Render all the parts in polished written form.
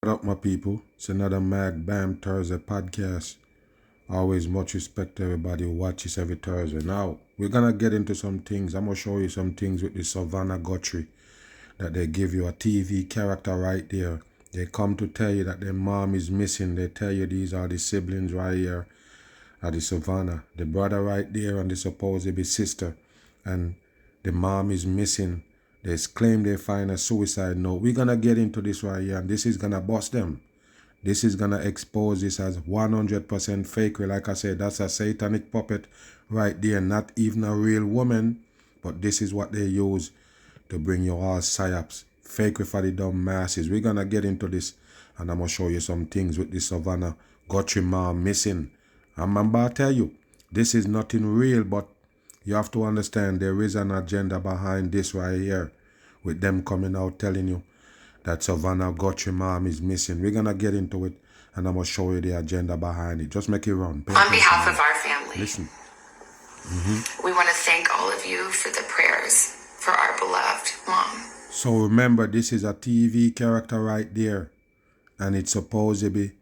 What up, my people? It's another Mag Bam Thursday podcast. Always much respect to everybody who watches every Thursday. Now, we're going to get into some things. I'm going to show you some things with the Savannah Guthrie that they give you a TV character right there. They come to tell you that their mom is missing. They tell you these are the siblings right here at the Savannah. The brother right there and the supposed to be sister. And the mom is missing. They claim they find a suicide note. We're going to get into this right here, and this is going to bust them. This is going to expose this as 100% fake. Like I said, that's a satanic puppet right there. Not even a real woman, but this is what they use to bring you all psyops. Fake for the dumb masses. We're going to get into this, and I'm going to show you some things with the Savannah Guthrie mom missing. I'm about to tell you, this is nothing real, but you have to understand there is an agenda behind this right here, with them coming out telling you that Savannah Guthrie mom is missing. We're going to get into it, and I'm going to show you the agenda behind it. Just make it run. On behalf of our family, listen. We want to thank all of you for the prayers for our beloved mom. So remember, this is a TV character right there, and it's supposed to be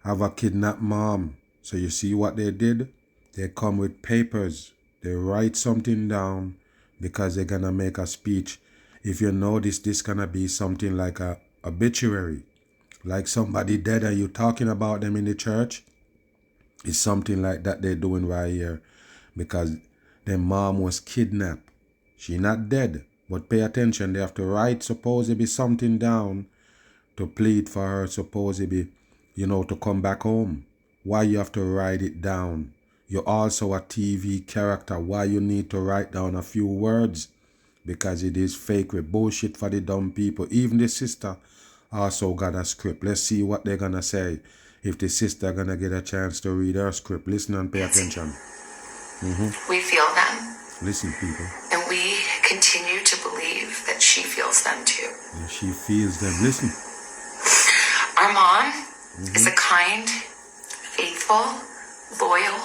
have a kidnapped mom. So you see what they did? They come with papers. They write something down because they're going to make a speech. If you notice, this going to be something like a obituary. Like somebody dead and you talking about them in the church. It's something like that they're doing right here. Because their mom was kidnapped. She not dead. But pay attention. They have to write supposed to be something down to plead for her supposed to be, to come back home. Why you have to write it down? You're also a TV character. Why you need to write down a few words? Because it is fake with bullshit for the dumb people. Even the sister also got a script. Let's see what they're going to say. If the sister going to get a chance to read her script. Listen and pay attention. We feel them. Listen, people. And we continue to believe that she feels them too. And she feels them. Listen. Our mom is a kind, faithful, loyal,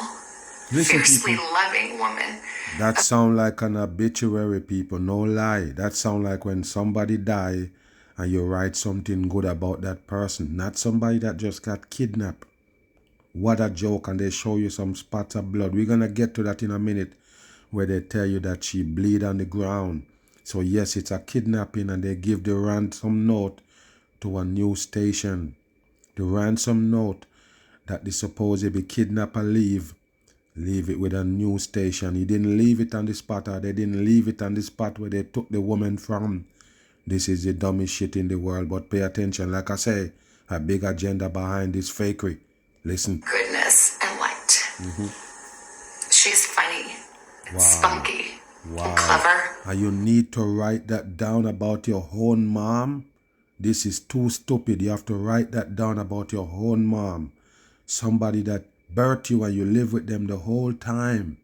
fiercely people. loving woman. That sound like an obituary, people. No lie. That sound like when somebody die and you write something good about that person. Not somebody that just got kidnapped. What a joke. And they show you some spots of blood. We're going to get to that in a minute, where they tell you that she bleed on the ground. So yes, it's a kidnapping, and they give the ransom note to a news station. The ransom note that the supposed be kidnapper leave it with a news station. He didn't leave it on the spot, or they didn't leave it on the spot where they took the woman from. This is the dumbest shit in the world, but pay attention. Like I say, a big agenda behind this fakery. Listen. Goodness and light. She's funny, and spunky, and clever. And you need to write that down about your own mom? This is too stupid. You have to write that down about your own mom. Somebody that birthed you and you live with them the whole time.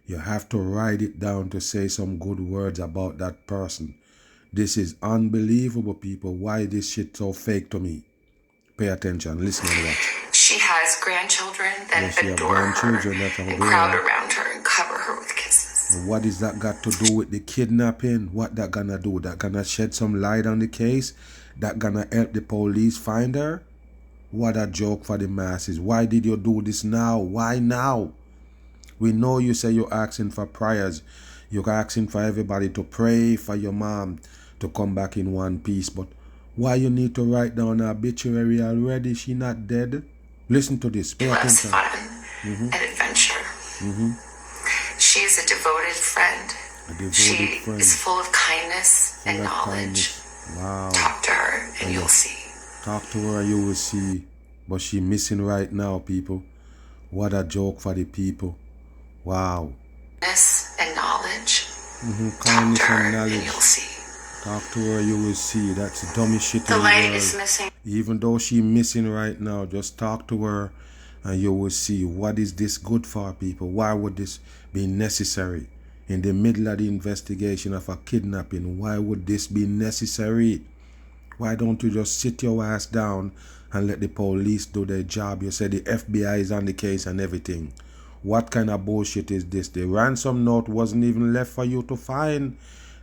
You have to write it down to say some good words about that person. This is unbelievable, people. Why this shit so fake to me? Pay attention. Listen and watch. She has grandchildren that adore her and crowd around her and cover her with kisses. And what is that got to do with the kidnapping? What that gonna do? That gonna shed some light on the case? That gonna help the police find her? What a joke for the masses. Why did you do this now? Why now? We know you say you're asking for prayers. You're asking for everybody to pray for your mom to come back in one piece. But why you need to write down her obituary already? She not dead? Listen to this. Pay attention. Fun and adventure. She is a devoted friend. She is full of kindness and knowledge. Wow. Talk to her and you'll see. Talk to her, you will see. But she missing right now, people. What a joke for the people. Wow. Kindness and knowledge. Kindness Talk to her and knowledge. and you'll see. Talk to her, you will see. That's the dumbest shit The in the light world. is missing. Even though she missing right now, just talk to her and you will see. What is this good for, people? Why would this be necessary? In the middle of the investigation of a kidnapping, why would this be necessary? Why don't you just sit your ass down and let the police do their job? You said the FBI is on the case and everything. What kind of bullshit is this? The ransom note wasn't even left for you to find.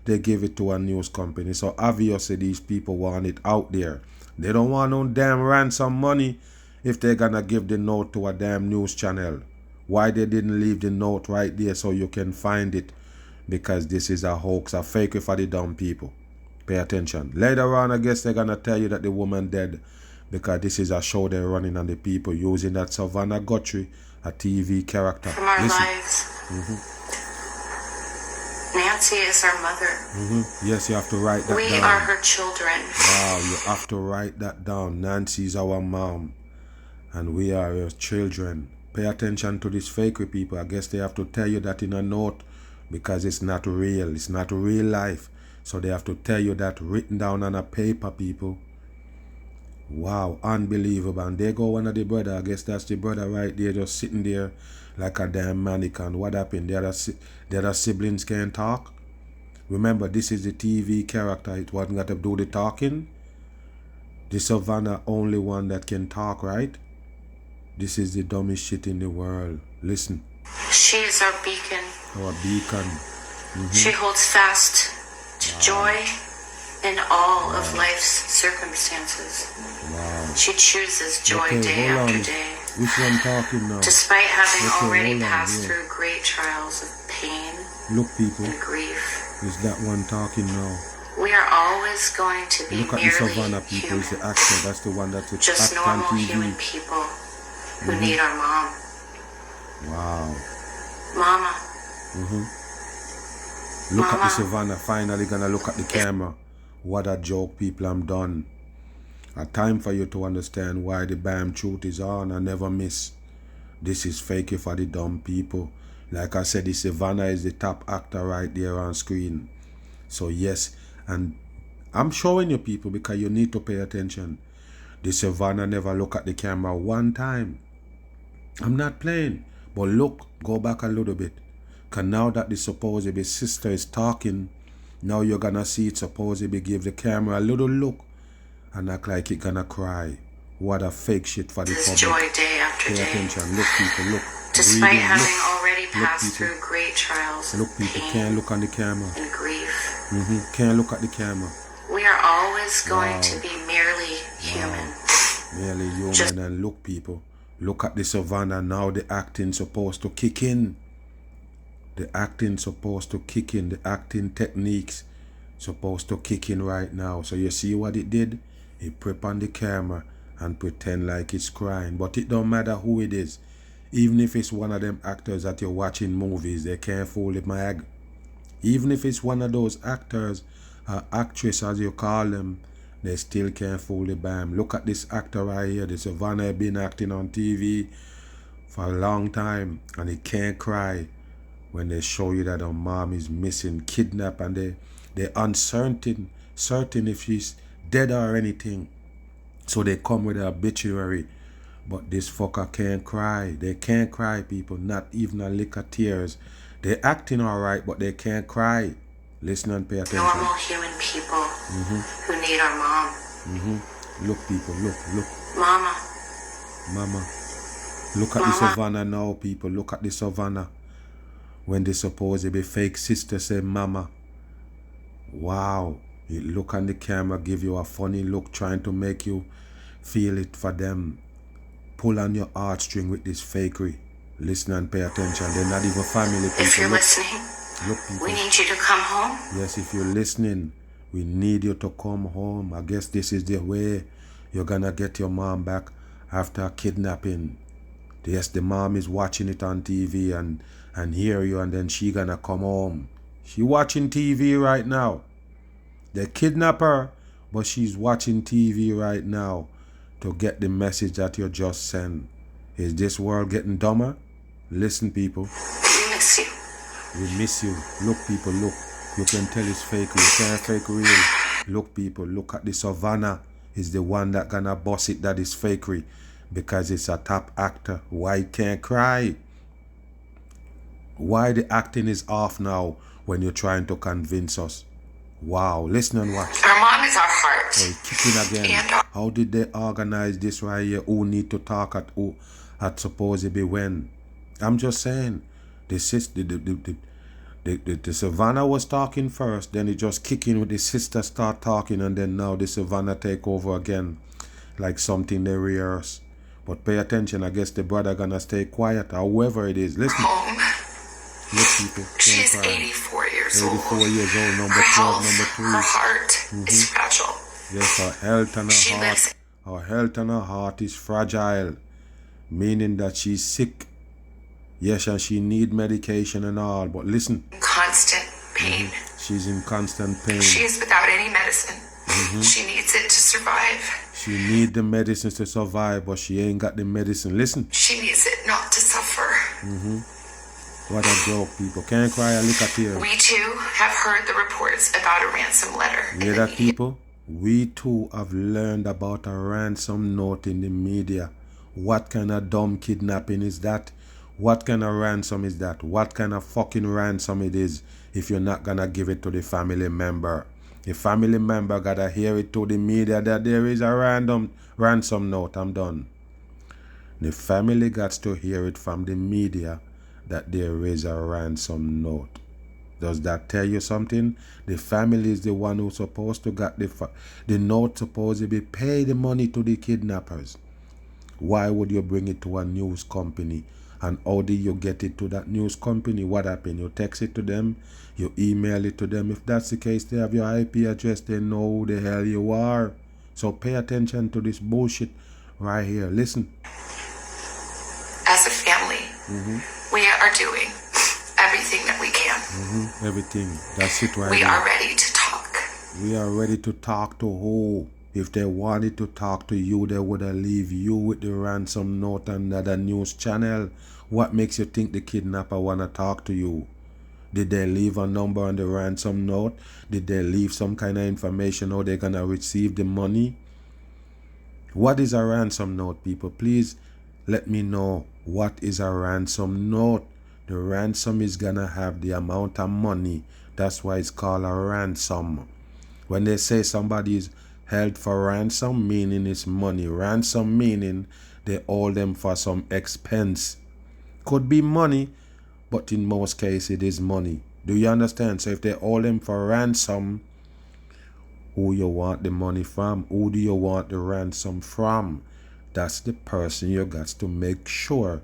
They gave it to a news company. So obviously these people want it out there They don't want no damn ransom money if they're gonna give the note to a damn news channel. Why they didn't leave the note right there so you can find it? Because this is a hoax, a fake for the dumb people. Pay attention. Later on, I guess they're gonna tell you that the woman dead, because this is a show they're running on the people using that Savannah Guthrie, a TV character. From our lives. Nancy is our mother. Yes, you have to write that down. We are her children. Wow, you have to write that down. Nancy's our mom, and we are her children. Pay attention to these fakery people. I guess they have to tell you that in a note, because it's not real. It's not real life. So they have to tell you that written down on a paper, people. Wow, unbelievable. And there go one of the brother. I guess that's the brother right there, just sitting there like a damn mannequin. What happened? The other siblings can't talk. Remember, this is the TV character. It wasn't got to do the talking. The Savannah only one that can talk, right? This is the dumbest shit in the world. Listen. She is our beacon. Our beacon. She holds fast to joy in all of life's circumstances. Wow. She chooses joy day after day. Which one talking now? Despite having already passed through great trials of pain Look, people. and grief. Is that one talking now? We are always going to be Look at the Savannah people. It's the actor. That's the one that's just act on normal TV. human people who need our mom. Wow. Mama. Look at the Savannah. Finally gonna look at the camera. What a joke, people. I'm done. A time for you to understand why the BAM truth is on. I never miss. This is fake for the dumb people. Like I said, the Savannah is the top actor right there on screen. So yes, and I'm showing you people because you need to pay attention. The Savannah never look at the camera one time. I'm not playing. But look, go back a little bit. Because now that the supposed sister is talking, now you're going to see it supposedly give the camera a little look and act like it going to cry. What a fake shit for the public. Joy day after pay day. attention. Look, people, look. Despite Reading, having look. already passed Look, through great trials Look, of people, pain can't look on the camera. and grief, Can't look at the camera. we are always going to be merely human. Merely human. And look, people, look at the Savannah. Now the acting supposed to kick in. The acting supposed to kick in. The acting techniques supposed to kick in right now. So you see what it did? It prep on the camera and pretend like it's crying. But it don't matter who it is. Even if it's one of them actors that you're watching movies, they can't fool the mag. Even if it's one of those actors or actress as you call them, they still can't fool the BAM. Look at this actor right here. The Savannah been acting on TV for a long time and he can't cry when they show you that her mom is missing, kidnapped, and they're uncertain if she's dead or anything. So they come with an obituary. But this fucker can't cry. They can't cry, people. Not even a lick of tears. They're acting alright, but they can't cry. Listen and pay attention. Normal human people who need our mom. Look, people, look. Mama. Look at the Savannah now, people. Look at the Savannah. When they supposedly fake sister say mama. Wow. It look on the camera, give you a funny look, trying to make you feel it for them. Pull on your heartstring with this fakery. Listen and pay attention. They're not even family people. If you're listening, people. We need you to come home. Yes, if you're listening, we need you to come home. I guess this is the way you're gonna get your mom back after a kidnapping. Yes, the mom is watching it on TV and hear you, and then she gonna come home. She watching TV right now. They kidnap her, but she's watching TV right now to get the message that you just sent. Is this world getting dumber? Listen, people. We miss you. We miss you. Look, people, look. You can tell it's fake. You can't fake real. Look, people, look at the Savannah. Is the one that gonna boss it that is fakery because it's a top actor. Why it can't cry? Why the acting is off now when you're trying to convince us? Wow, listen and watch. Our mom is our heart. Oh, kicking again. How did they organize this right here? Who need to talk at supposedly when? I'm just saying, the Savannah was talking first, then it just kick in with the sister start talking, and then now the Savannah take over again. like something they rehearse. But pay attention, I guess the brother gonna stay quiet, however it is. Listen. Home. Look, people. She's 84 years old. 84 years old, number her 12, health, number 3. her heart is fragile. Yes, her health and her She heart. lives- Her health and her heart is fragile, meaning that she's sick. Yes, and she need medication and all, but listen. Constant pain. She's in constant pain. She is without any medicine. She needs it to survive. She need the medicines to survive, but she ain't got the medicine. Listen. She needs it not to suffer. What a joke, people. Can't cry a lick of tears. We too have heard the reports about a ransom letter. You hear that, people? We too have learned about a ransom note in the media. What kind of dumb kidnapping is that? What kind of ransom is that? What kind of fucking ransom it is if you're not gonna give it to the family member? The family member gotta hear it to the media that there is a ransom note. I'm done. The family got to hear it from the media that there is a ransom note. Does that tell you something? The family is the one who's supposed to get the note, supposed to be pay the money to the kidnappers. Why would you bring it to a news company? And how did you get it to that news company? What happened? You text it to them, you email it to them. If that's the case, they have your IP address, they know who the hell you are. So pay attention to this bullshit right here. Listen. As a family, we are doing everything that we can. Everything. That's it right We here. are ready to talk. We are ready to talk to who? If they wanted to talk to you, they would have leave you with the ransom note and another news channel. What makes you think the kidnapper want to talk to you? Did they leave a number on the ransom note? Did they leave some kind of information how they're going to receive the money? What is a ransom note, people? Please let me know. What is a ransom note? The ransom is going to have the amount of money. That's why it's called a ransom. When they say somebody is held for ransom, meaning it's money. Ransom meaning they owe them for some expense. Could be money, but in most cases it is money. Do you understand? So if they owe them for ransom, who you want the money from? Who do you want the ransom from? That's the person you got to make sure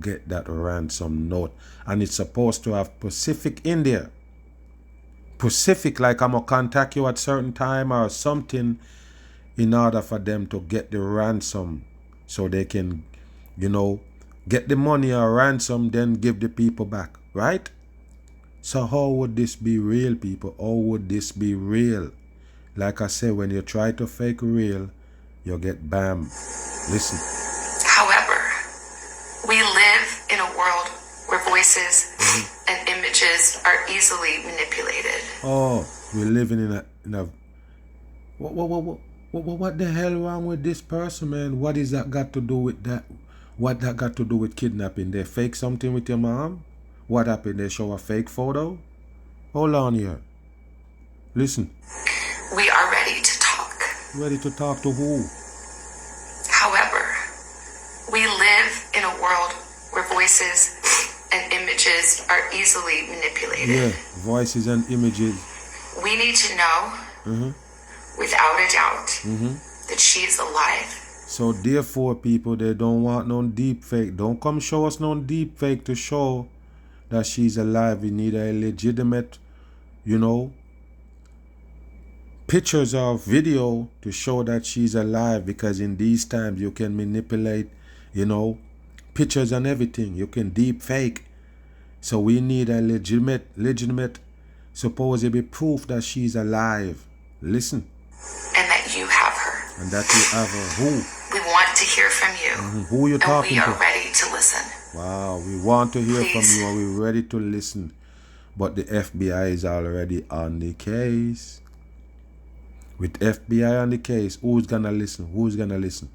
get that ransom note. And it's supposed to have Pacific in there. Pacific, like I'm gonna contact you at certain time or something in order for them to get the ransom so they can, get the money or ransom, then give the people back, right? So how would this be real, people? How would this be real? Like I said, when you try to fake real, you get bam. Listen. However, we live in a world where voices and images are easily manipulated. Oh, we're living in a what the hell wrong with this person, man? What is that got to do with that? What that got to do with kidnapping? They fake something with your mom? What happened? They show a fake photo? Hold on here. Listen. We are ready to talk. Ready to talk to who? However, we live in a world where voices and images are easily manipulated. Yeah, voices and images. We need to know, without a doubt, that she is alive. So therefore, people, they don't want no deep fake. Don't come show us no deep fake to show that she's alive. We need a legitimate, pictures or video to show that she's alive, because in these times you can manipulate, pictures and everything. You can deep fake. So we need a legitimate, supposedly proof that she's alive. Listen. And that you have her. And that you have her. Who? We want to hear from you. Who you talking to? to? And we are ready to listen. Wow, we want to hear Please. from you and we're ready to listen. But the FBI is already on the case. With FBI on the case, who's gonna listen? Who's gonna listen?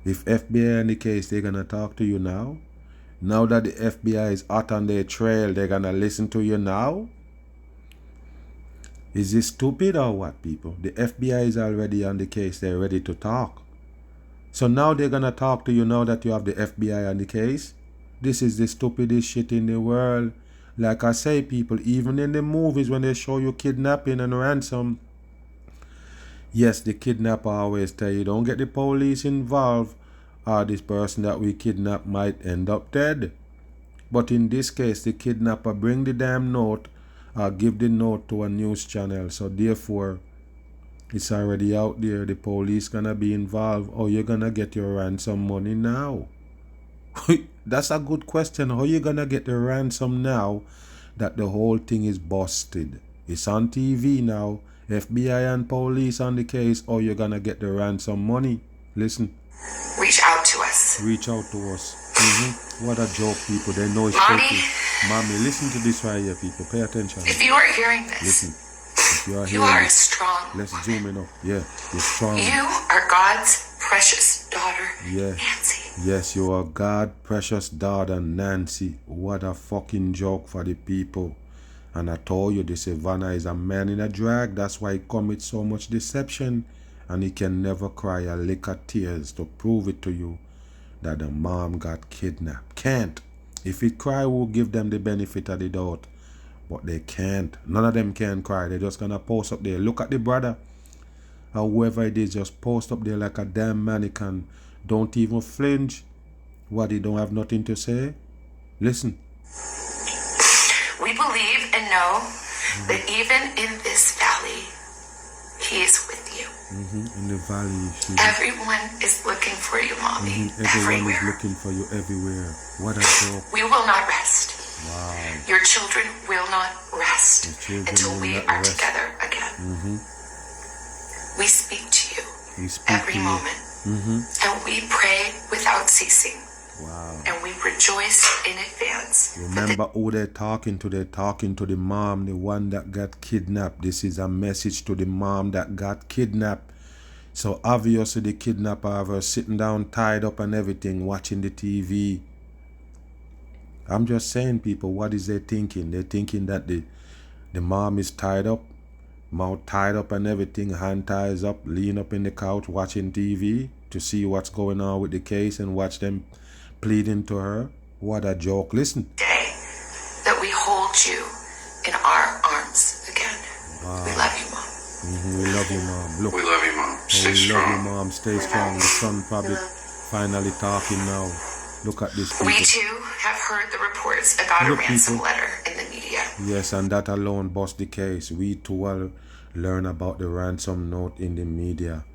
If FBI on the case, they're gonna talk to you now. Now that the FBI is hot on their trail, they're gonna listen to you now? Is this stupid or what, people? The FBI is already on the case. They're ready to talk. So now they're gonna talk to you now that you have the FBI on the case? This is the stupidest shit in the world. Like I say, people, even in the movies when they show you kidnapping and ransom, Yes, the kidnapper always tell you, don't get the police involved, or this person that we kidnap might end up dead. But in this case, the kidnapper bring the damn note or give the note to a news channel. So therefore, it's already out there. The police gonna be involved. Or you're gonna get your ransom money now? That's a good question. How you gonna get the ransom now that the whole thing is busted? It's on TV now. FBI and police on the case. Or you're gonna get the ransom money? Listen. Reach out to us. Reach out to us. What a joke, people. They know it's Mommy. fake. Mommy, listen to this right here, people. Pay attention. If you are hearing this, Listen. If you are you hearing are a this, strong let's woman. zoom in up. Yeah, you're strong. You are God's precious daughter, Yeah. Nancy. Yes, you are God's precious daughter, Nancy. What a fucking joke for the people. And I told you, the Savannah is a man in a drag. That's why he commits so much deception. And he can never cry a lick of tears to prove it to you that the mom got kidnapped. Can't. If it cry, we'll give them the benefit of the doubt. But they can't. None of them can cry. They're just gonna post up there. Look at the brother. Or whoever it is, just post up there like a damn mannequin. Don't even flinch. What, he don't have nothing to say? Listen. We believe and know that even in this valley, He is with you. In the valley. Everyone is looking for you, Mommy. Everyone Everywhere. is looking for you everywhere. What a joke. We will not rest. Wow. Your children will not rest Your children until will we not are rest. together again. We speak to you We speak every to you. moment. And we pray without ceasing. Wow. And we rejoice in advance. Remember who they're talking to. They're talking to the mom, the one that got kidnapped. This is a message to the mom that got kidnapped. So obviously the kidnapper have her sitting down, tied up and everything, watching the TV. I'm just saying, people, what is they thinking? They're thinking that the mom is tied up, mouth tied up and everything, hand ties up, lean up in the couch watching TV to see what's going on with the case and watch them pleading to her. What a joke. Listen. Day that we hold you in our arms again. Wow. We love you, Mom. We love you, Mom. Look. We love you, Mom. Stay We strong. love you, Mom. Stay strong. The son probably finally talking now. Look at this, people. We too have heard the reports about Look, a ransom people. letter in the media. Yes, and that alone bust the case. We too will learn about the ransom note in the media.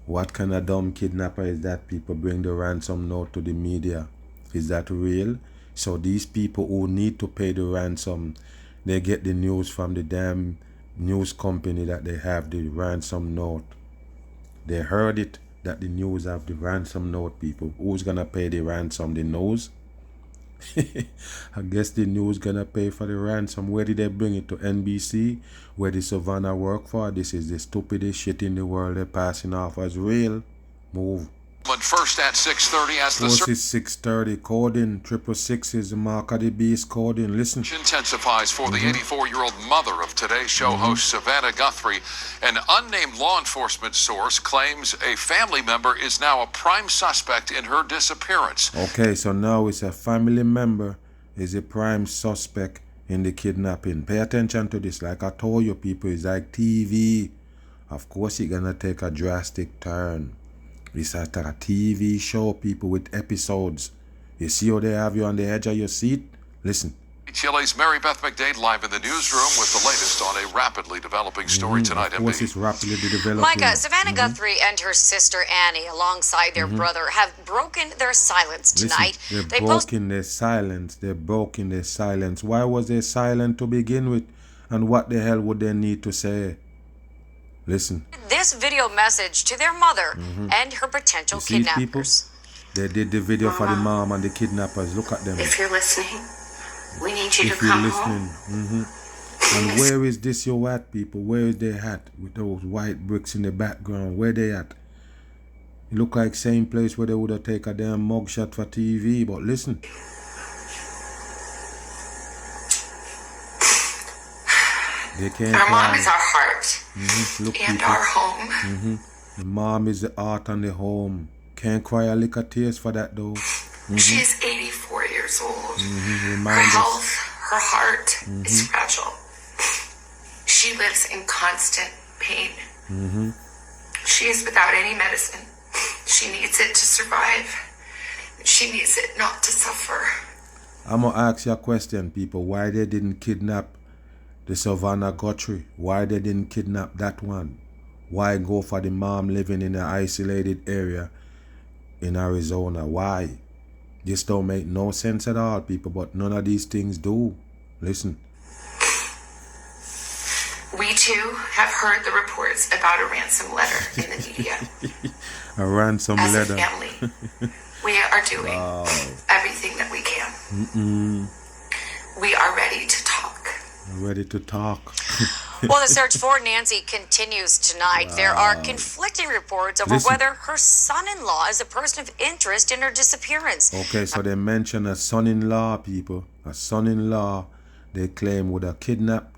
What kind of dumb kidnapper is that? People bring the ransom note to the media. Is that real? So these people who need to pay the ransom, they get the news from the damn news company that they have the ransom note. They heard it, that the news have the ransom note, people. Who's gonna pay the ransom? The news? I guess the news gonna pay for the ransom. Where did they bring it to? NBC? Where did Savannah work for? This is the stupidest shit in the world they're passing off as real. Move. But first at 6:30 as the Course is 6:30. Coding. 666 is the mark of the beast. Coding. Listen. search intensifies for the 84-year-old mother of today's show host Savannah Guthrie. An unnamed law enforcement source claims a family member is now a prime suspect in her disappearance. Okay, so now it's a family member is a prime suspect in the kidnapping. Pay attention to this. Like I told you, people, it's like TV. Of course, it's gonna take a drastic turn. It's like a TV show, people, with episodes. You see how they have you on the edge of your seat? Listen. Chile's Mary Beth McDade live in the newsroom with the latest on a rapidly developing story tonight. Of course, MD. it's rapidly developing. Micah, Savannah Guthrie and her sister Annie, alongside their brother, have broken their silence tonight. Listen, they're broken their silence. They're broken their silence. Why was they silent to begin with? And what the hell would they need to say? Listen. This video message to their mother and her potential You see, people? kidnappers. They did the video for the mom and the kidnappers. Look at them. If you're listening, we need you If to you're come listening. home. And where is this your at, people? Where is their hat with those white bricks in the background? Where they at? It look like same place where they would have taken a damn mugshot for TV. But listen. They can't Our mom cry. is our heart Look, and people. our home. The mom is the heart and the home. Can't cry a lick of tears for that though. She is 84 years old. Her Remind us. health, her heart is fragile. She lives in constant pain. She is without any medicine. She needs it to survive. She needs it not to suffer. I'm going to ask you a question, people. Why they didn't kidnap the Savannah Guthrie? Why they didn't kidnap that one? Why go for the mom living in an isolated area in Arizona? Why? This don't make no sense at all, people, but none of these things do. Listen. We too have heard the reports about a ransom letter in the media. A ransom As letter. a family, we are doing everything that we can. We are ready to talk. Ready to talk. Well, the search for Nancy continues tonight. There are conflicting reports over whether her son-in-law is a person of interest in her disappearance. Okay, so they mention a son-in-law, people. A son-in-law, they claim, would have kidnapped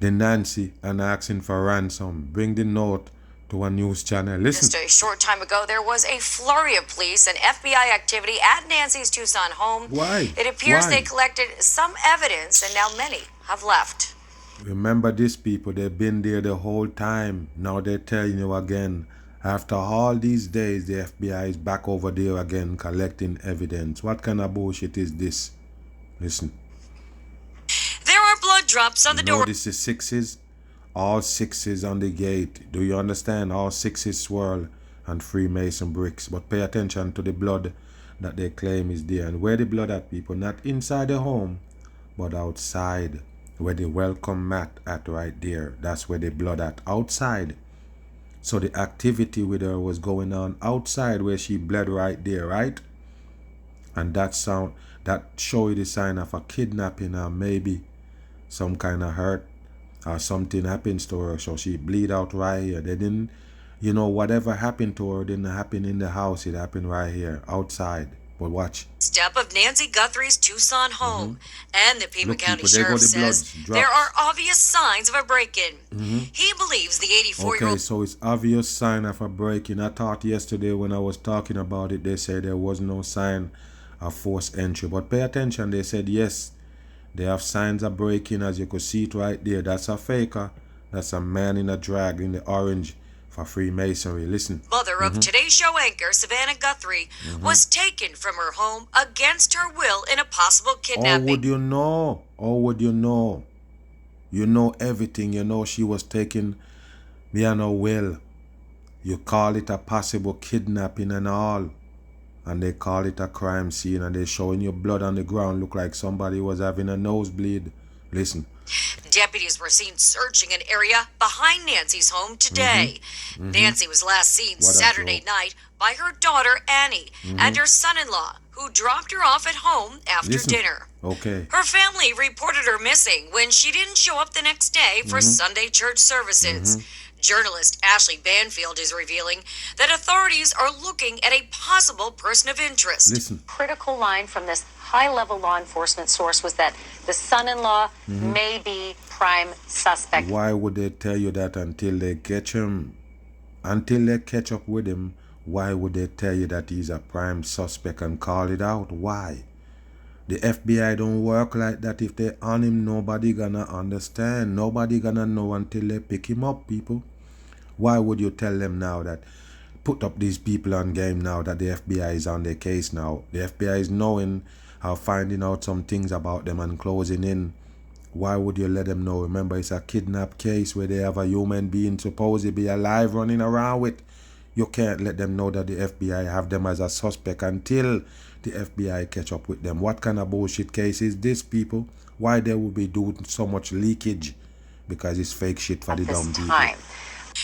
the Nancy and asking for ransom. Bring the note to a news channel. Listen. Just a short time ago, there was a flurry of police and FBI activity at Nancy's Tucson home. Why? It appears Why? they collected some evidence, and now many have left. Remember this, people. They've been there the whole time. Now they're telling you again. After all these days, the FBI is back over there again collecting evidence. What kind of bullshit is this? Listen. There are blood drops on the door. This is sixes. All sixes on the gate. Do you understand? All sixes swirl and Freemason bricks. But pay attention to the blood that they claim is there. And where the blood at, people? Not inside the home, but outside. Where the welcome mat at right there. That's where the blood at. Outside. So the activity with her was going on outside where she bled right there, right? And that show you the sign of a kidnapping or maybe some kind of hurt or something happens to her. So she bleed out right here. They didn't, whatever happened to her didn't happen in the house. It happened right here, outside. But watch. Step of Nancy Guthrie's Tucson home. And the Pima Look, County people, there go Sheriff the blood says drops. there are obvious signs of a break-in. He believes the 84-year-old... Okay, so it's obvious sign of a break-in. I thought yesterday when I was talking about it, they said there was no sign of forced entry. But pay attention, they said yes, they have signs of break-in, as you could see it right there. That's a faker. That's a man in a drag in the orange for Freemasonry. Listen. Mother of Today's Show anchor, Savannah Guthrie, was taken from her home against her will in a possible kidnapping. How would you know? How would you know? You know everything. You know she was taken beyond her will. You call it a possible kidnapping and all. And they call it a crime scene, and they're showing you blood on the ground. Look like somebody was having a nosebleed. Listen. Deputies were seen searching an area behind Nancy's home today. Nancy was last seen Saturday night by her daughter Annie and her son-in-law, who dropped her off at home after dinner. Okay. Her family reported her missing when she didn't show up the next day for Sunday church services. Journalist Ashley Banfield is revealing that authorities are looking at a possible person of interest. Listen. Critical line from this high-level law enforcement source was that the son-in-law may be prime suspect. Why would they tell you that until they catch him? Until they catch up with him, why would they tell you that he's a prime suspect and call it out? Why? The FBI don't work like that. If they on him, nobody gonna understand. Nobody gonna know until they pick him up, people. Why would you tell them now that, put up these people on game now that the FBI is on their case now? The FBI is knowing how, finding out some things about them and closing in. Why would you let them know? Remember, it's a kidnap case where they have a human being supposed to be alive running around with. You can't let them know that the FBI have them as a suspect until the FBI catch up with them. What kind of bullshit case is this, people? Why they will be doing so much leakage? Because it's fake shit for the dumb people.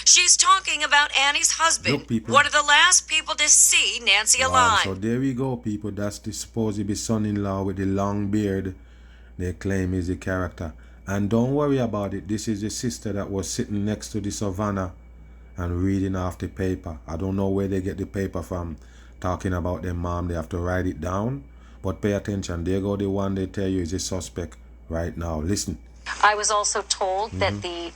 She's talking about Annie's husband, Look, people. one of the last people to see Nancy alive. So there we go, people. That's the supposed to be son-in-law with the long beard. They claim is the character. And don't worry about it. This is the sister that was sitting next to the Savannah and reading off the paper. I don't know where they get the paper from, talking about their mom. They have to write it down. But pay attention. There go the one they tell you is a suspect right now. Listen. I was also told that the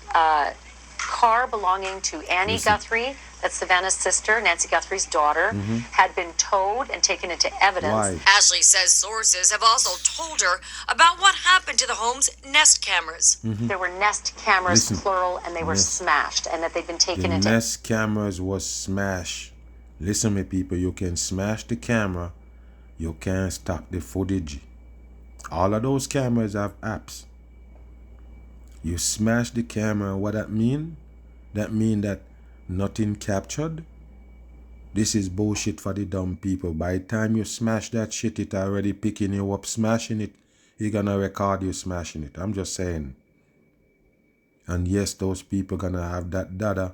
car belonging to Annie Guthrie, that's Savannah's sister, Nancy Guthrie's daughter, had been towed and taken into evidence. Why? Ashley says sources have also told her about what happened to the home's Nest cameras. There were Nest cameras, plural, and they were smashed, and that they'd been taken into... The Nest cameras was smashed. Listen me, people, you can smash the camera, you can't stop the footage. All of those cameras have apps. You smash the camera, what that mean? That mean that nothing captured. This is bullshit for the dumb people. By the time you smash that shit, it already picking you up, smashing it. You're gonna record you smashing it. I'm just saying. And yes, those people gonna have that data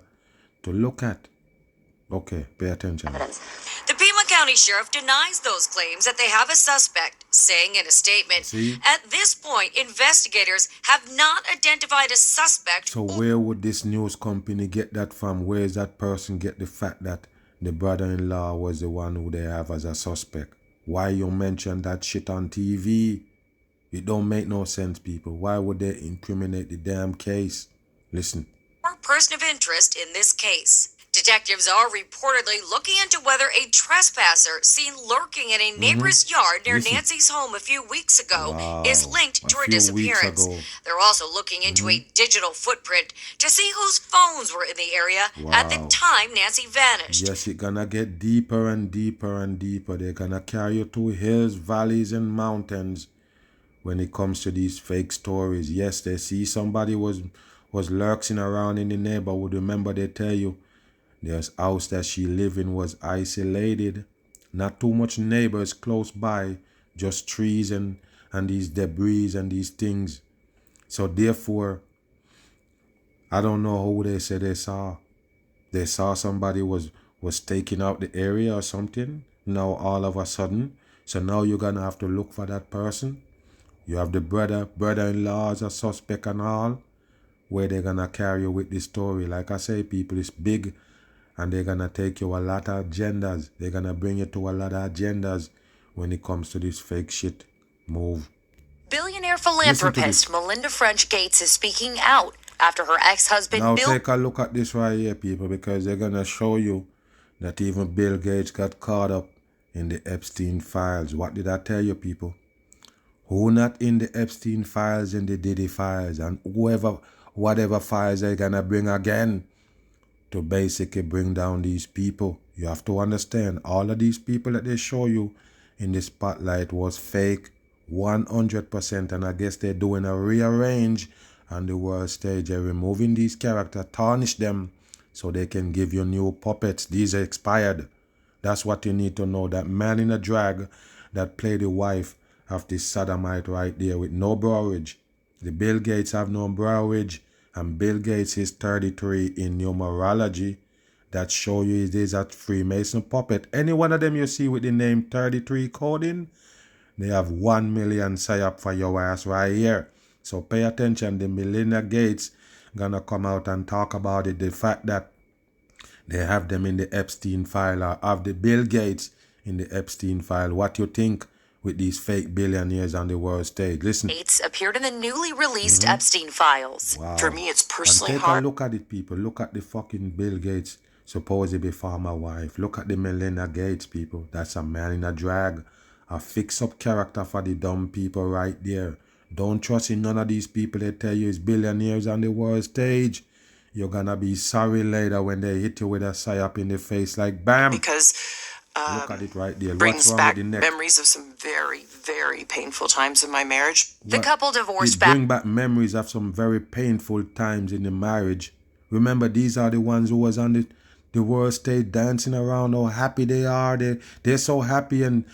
to look at. Okay, pay attention. The Pima County Sheriff denies those claims that they have a suspect, saying in a statement, at this point, investigators have not identified a suspect. So where would this news company get that from? Where is that person get the fact that the brother-in-law was the one who they have as a suspect? Why you mention that shit on TV? It don't make no sense, people. Why would they incriminate the damn case? Listen. Or person of interest in this case. Detectives are reportedly looking into whether a trespasser seen lurking in a neighbor's yard near Nancy's home a few weeks ago is linked to her disappearance. They're also looking into a digital footprint to see whose phones were in the area at the time Nancy vanished. Yes, it's gonna get deeper and deeper and deeper. They're gonna carry you through hills, valleys, and mountains when it comes to these fake stories. Yes, they see somebody was lurking around in the neighborhood. Remember, they tell you the house that she lived in was isolated. Not too much neighbors close by, just trees and these debris and these things. So therefore, I don't know who they say they saw. They saw somebody was taking out the area or something. Now all of a sudden, so now you're gonna have to look for that person. You have the brother-in-law as a suspect and all. Where they're gonna carry you with this story. Like I say, people, it's big. And they're going to take you a lot of agendas. They're going to bring you to a lot of agendas when it comes to this fake shit move. Billionaire philanthropist Melinda Gates is speaking out after her ex-husband Now Bill... take a look at this right here, people, because they're going to show you that even Bill Gates got caught up in the Epstein files. What did I tell you, people? Who not in the Epstein files and the Diddy files and whatever files they're going to bring again to basically bring down these people. You have to understand, all of these people that they show you in the spotlight was fake 100%, and I guess they're doing a rearrange on the world stage. They're removing these characters, tarnish them so they can give you new puppets. These are expired. That's what you need to know. That man in a drag that played the wife of this sodomite right there with no browerage. The Bill Gates have no browerage. And Bill Gates is 33 in numerology. That show you it is a Freemason puppet. Any one of them you see with the name 33 coding, they have 1 million psyop for your ass right here. So pay attention. The Melinda Gates gonna come out and talk about it. The fact that they have them in the Epstein file, or have the Bill Gates in the Epstein file. What you think with these fake billionaires on the world stage? Listen. Gates appeared in the newly released Epstein files. Wow. For me, it's personally and take hard. a look at it, people. Look at the fucking Bill Gates, supposedly former wife. Look at the Melinda Gates, people. That's a man in a drag. A fix-up character for the dumb people right there. Don't trust in none of these people that tell you it's billionaires on the world stage. You're gonna be sorry later when they hit you with a psyop in the face like bam. Because look at it right there. brings What's wrong back with the neck? memories of some very, very painful times in my marriage. The couple divorced It back. bring back memories of some very painful times in the marriage. Remember, these are the ones who was on the world stage dancing around, how happy they are. They're so happy and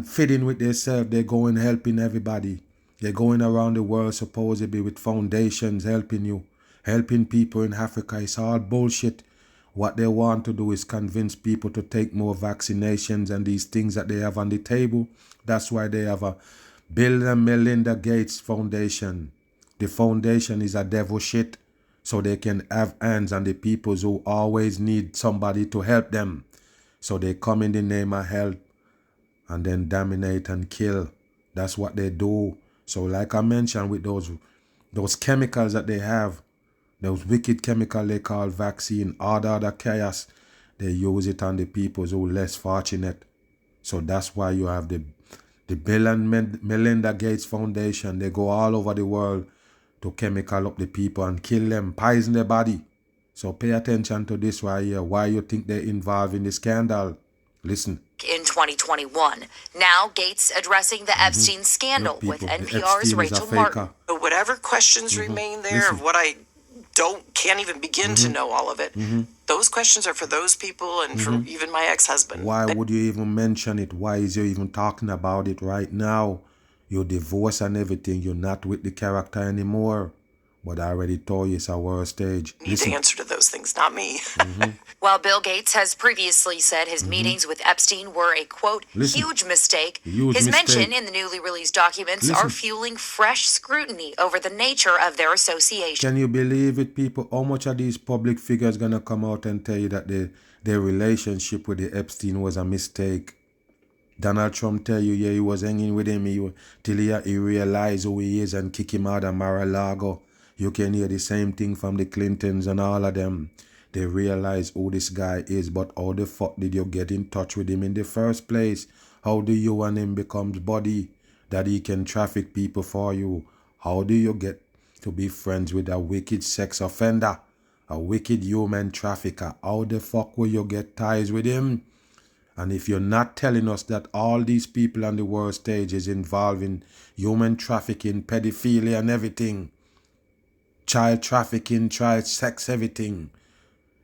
fitting with themselves. They're going helping everybody. They're going around the world supposedly with foundations helping you, helping people in Africa. It's all bullshit. What they want to do is convince people to take more vaccinations and these things that they have on the table. That's why they have a Bill and Melinda Gates Foundation. The foundation is a devil shit, so they can have hands on the people who always need somebody to help them. So they come in the name of health and then dominate and kill. That's what they do. So like I mentioned with those chemicals that they have, Those wicked chemical they call vaccine, all the other chaos, they use it on the people who are less fortunate. So that's why you have the Bill and Melinda Gates Foundation. They go all over the world to chemical up the people and kill them, poison their body. So pay attention to this right here. Why you think they're involved in the scandal? Listen. In 2021. Now Gates addressing the Epstein scandal with NPR's Rachel Martin. But whatever questions remain there of what I can't even begin to know all of it. Those questions are for those people and for even my ex-husband. Why would you even mention it? Why is you even talking about it right now? You're divorced and everything. You're not with the character anymore. But I already told you it's a world stage. You need to answer to those things, not me. While Bill Gates has previously said his meetings with Epstein were a, quote, huge mistake, his mention in the newly released documents are fueling fresh scrutiny over the nature of their association. Can you believe it, people? How much of these public figures going to come out and tell you that their relationship with the Epstein was a mistake? Donald Trump tell you, yeah, he was hanging with him till he realized who he is and kick him out of Mar-a-Lago. You can hear the same thing from the Clintons and all of them. They realize who this guy is, but how the fuck did you get in touch with him in the first place? How do you and him become buddy that he can traffic people for you? How do you get to be friends with a wicked sex offender, a wicked human trafficker? How the fuck will you get ties with him? And if you're not telling us that all these people on the world stage is involved in human trafficking, pedophilia and everything, child trafficking, child sex, everything.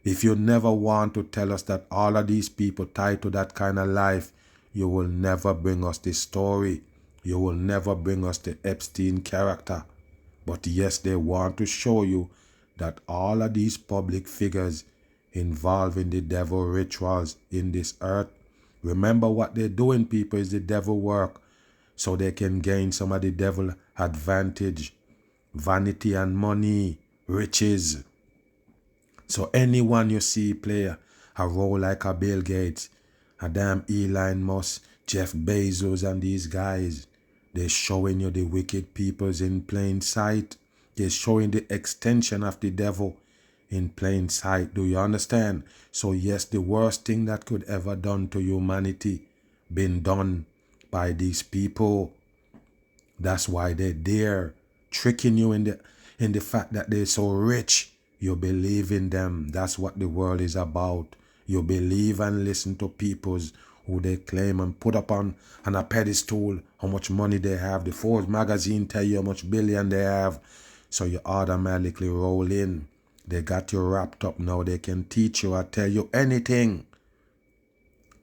If you never want to tell us that all of these people tied to that kind of life, you will never bring us the story. You will never bring us the Epstein character. But yes, they want to show you that all of these public figures involved in the devil rituals in this earth. Remember what they're doing, people, is the devil work. So they can gain some of the devil advantage. Vanity and money, riches. So anyone you see play a role like a Bill Gates, a damn Elon Musk, Jeff Bezos and these guys, they're showing you the wicked peoples in plain sight. They're showing the extension of the devil in plain sight. Do you understand? So yes, the worst thing that could ever done to humanity been done by these people. That's why they're there, tricking you in the fact that they're so rich. You believe in them. That's what the world is about. You believe and listen to peoples who they claim and put up on a pedestal, how much money they have. The Forbes magazine tell you how much billion they have. So you automatically roll in. They got you wrapped up now. They can teach you or tell you anything.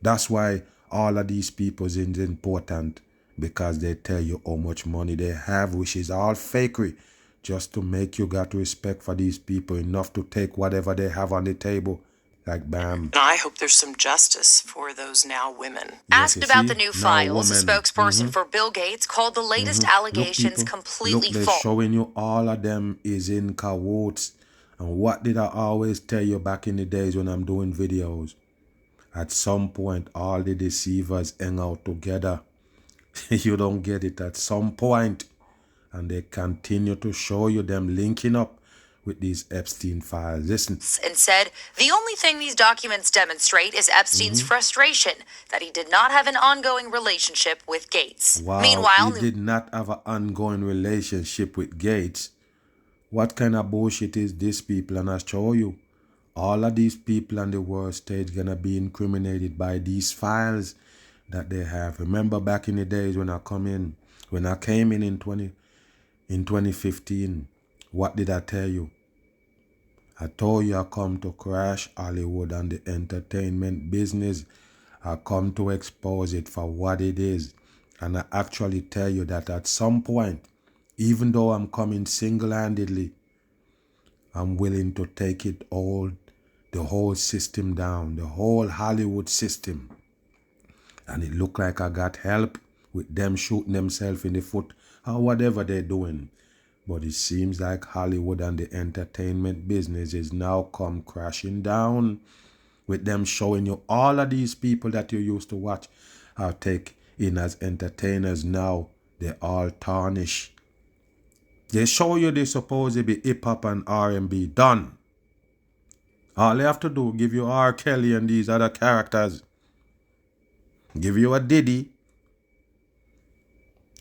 That's why all of these people is important. Because they tell you how much money they have, which is all fakery, just to make you got respect for these people enough to take whatever they have on the table, like bam. And I hope there's some justice for those now women. Asked about the new files, a spokesperson for Bill Gates called the latest allegations completely they're false. showing you all of them is in cahoots. And what did I always tell you back in the days when I'm doing videos? At some point, all the deceivers hang out together. You don't get it at some point, and they continue to show you them linking up with these Epstein files. Listen. And said the only thing these documents demonstrate is Epstein's frustration that he did not have an ongoing relationship with Gates. Wow, Meanwhile, he did not have an ongoing relationship with Gates. What kind of bullshit is this, people? And I show you, all of these people on the world stage gonna be incriminated by these files that they have. Remember back in the days when I came in 2015, what did I tell you? I told you I come to crash Hollywood and the entertainment business. I come to expose it for what it is. And I actually tell you that at some point, even though I'm coming single-handedly, I'm willing to take it all, the whole system down, the whole Hollywood system. And it looked like I got help with them shooting themselves in the foot or whatever they're doing. But it seems like Hollywood and the entertainment business is now come crashing down with them showing you all of these people that you used to watch or take in as entertainers now. They're all tarnished. They show you they supposed to be hip-hop and R&B. Done. All they have to do, give you R. Kelly and these other characters. Give you a Diddy.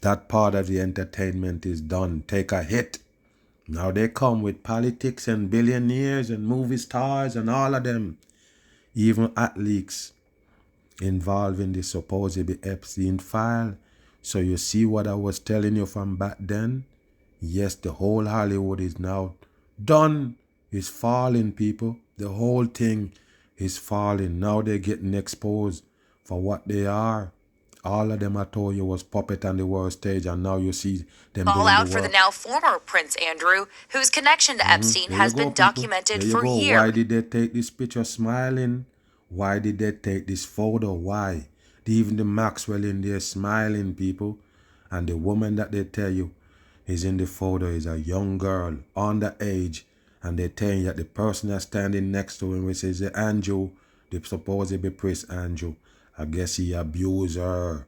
That part of the entertainment is done. Take a hit. Now they come with politics and billionaires and movie stars and all of them. Even athletes involved in the supposedly Epstein file. So you see what I was telling you from back then? Yes, the whole Hollywood is now done. It's falling, people. The whole thing is falling. Now they're getting exposed for what they are. All of them I told you was puppet on the world stage, and now you see them All doing out the for the work. now former Prince Andrew, whose connection to Epstein There has you go, been people. documented There you for go. years. Why did they take this picture smiling? Why did they take this photo? Why? Even the Maxwell in there smiling, people. And the woman that they tell you is in the photo is a young girl, underage. And they tell you that the person that's standing next to him, which is the Andrew, the supposed to be Prince Andrew, I guess he abused her.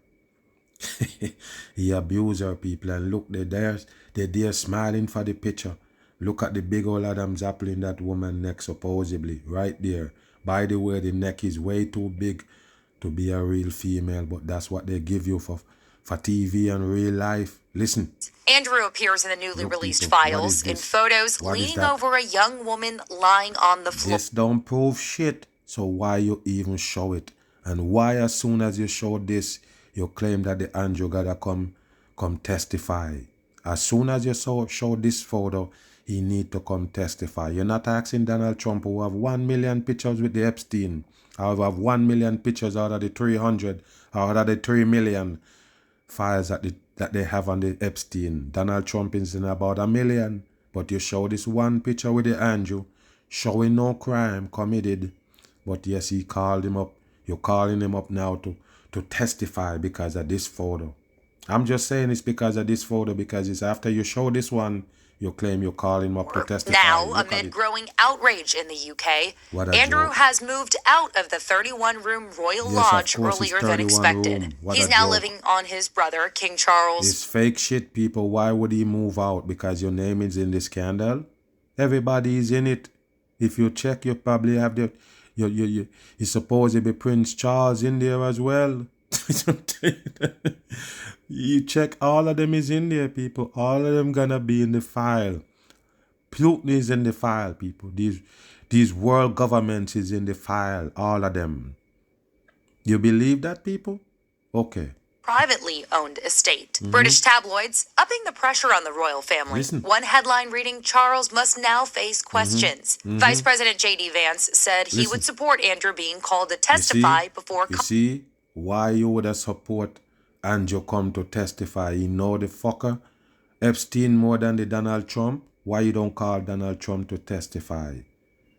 He abused her, people. And look, they're there smiling for the picture. Look at the big old Adam's apple in that woman's neck, supposedly, right there. By the way, the neck is way too big to be a real female, but that's what they give you for TV and real life. Listen. Andrew appears in the newly Look, released people, what files is in this? photos What is leaning that? over a young woman lying on the floor. This don't prove shit, so why you even show it? And why as soon as you show this, you claim that the Andrew gotta come testify? As soon as you show this photo, he need to come testify. You're not asking Donald Trump, who have 1 million pictures with the Epstein, or who have 1 million pictures out of the 300, or out of the 3 million files that they have on the Epstein. Donald Trump is in about 1 million, but you show this one picture with the Andrew, showing no crime committed. But yes, he called him up. You're calling him up now to testify because of this photo. I'm just saying it's because of this photo, because it's after you show this one, you claim you're calling him up to testify. Now, Look at amid it. growing outrage in the UK, What a Andrew joke. has moved out of the 31-room Royal Yes, of Lodge course, it's earlier than 31 expected. room. What He's a now joke. living on his brother, King Charles. It's fake shit, people. Why would he move out? Because your name is in the scandal? Everybody is in it. If you check, you probably have you're supposed to be Prince Charles in there as well. You check, all of them is in there, people. All of them gonna be in the file. Putin is in the file, people. These world governments is in the file. All of them. You believe that, people? Okay. Privately owned estate. British tabloids upping the pressure on the royal family. Listen. One headline reading, Charles must now face questions. Vice President J.D. Vance said he Listen. would support Andrew being called to testify before You see why you would have support Andrew come to testify? You know the fucker Epstein more than the Donald Trump. Why you don't call Donald Trump to testify?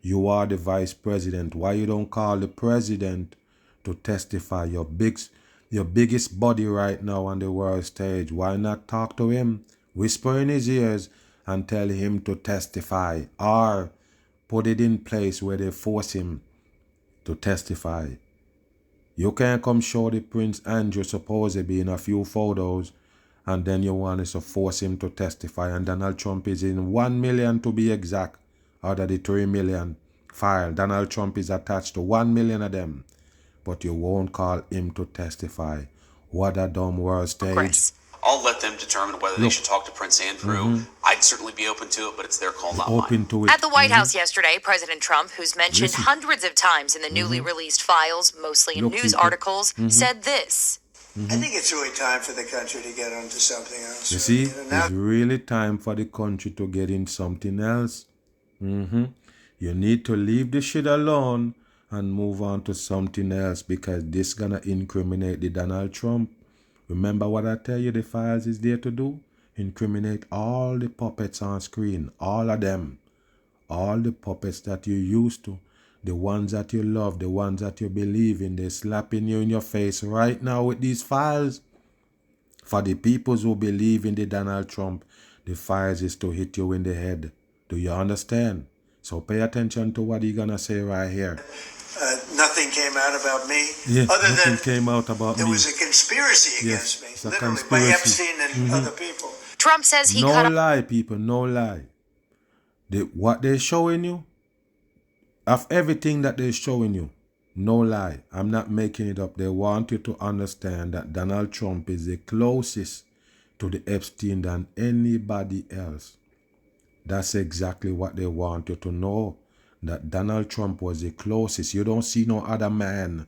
You are the vice president. Why you don't call the president to testify? Your biggest body right now on the world stage. Why not talk to him, whisper in his ears, and tell him to testify, or put it in place where they force him to testify? You can't come show the Prince Andrew supposedly in a few photos, and then you want us to force him to testify, and Donald Trump is in 1 million to be exact, out of the 3 million file. Donald Trump is attached to 1 million of them, but you won't call him to testify. What a dumb world stage. Chris. I'll let them determine whether they should talk to Prince Andrew. I'd certainly be open to it, but it's their call, not mine. Open to it. At the White House yesterday, President Trump, who's mentioned Listen. hundreds of times in the newly released files, mostly in Look, news people. articles, said this. I think it's really time for the country to get onto something else. You see, Now it's really time for the country to get in something else. You need to leave the shit alone and move on to something else, because this gonna incriminate the Donald Trump. Remember what I tell you the files is there to do? Incriminate all the puppets on screen. All of them. All the puppets that you used to. The ones that you love. The ones that you believe in. They're slapping you in your face right now with these files. For the peoples who believe in the Donald Trump, the files is to hit you in the head. Do you understand? So pay attention to what he's gonna say right here. nothing came out about me. Yeah, other nothing than came out about there me. was a conspiracy Yes, against me, it's a literally, conspiracy. by Epstein and other people. Trump says he no cut lie, people, no lie. What they're showing you, of everything that they're showing you, no lie, I'm not making it up. They want you to understand that Donald Trump is the closest to the Epstein than anybody else. That's exactly what they want you to know, that Donald Trump was the closest. You don't see no other man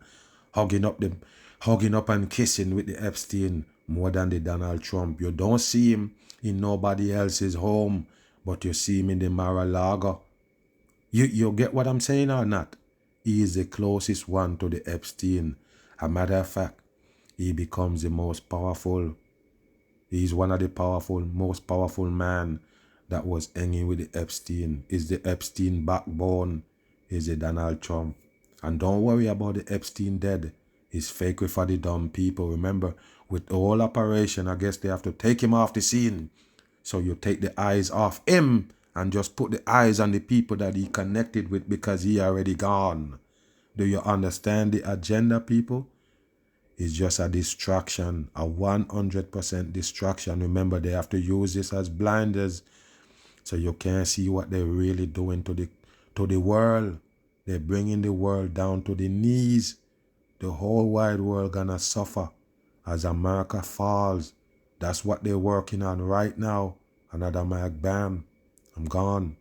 hugging up and kissing with the Epstein more than the Donald Trump. You don't see him in nobody else's home, but you see him in the Mar-a-Lago. You get what I'm saying or not? He is the closest one to the Epstein. A matter of fact, he becomes the most powerful. He's one of the most powerful man that was hanging with the Epstein. Is the Epstein backbone, is the Donald Trump. And don't worry about the Epstein dead. It's fake for the dumb people. Remember, with the whole operation, I guess they have to take him off the scene. So you take the eyes off him and just put the eyes on the people that he connected with because he already gone. Do you understand the agenda, people? It's just a distraction, a 100% distraction. Remember, they have to use this as blinders so you can't see what they're really doing to the world. They're bringing the world down to the knees. The whole wide world gonna suffer as America falls. That's what they're working on right now. Another mic, bam, I'm gone.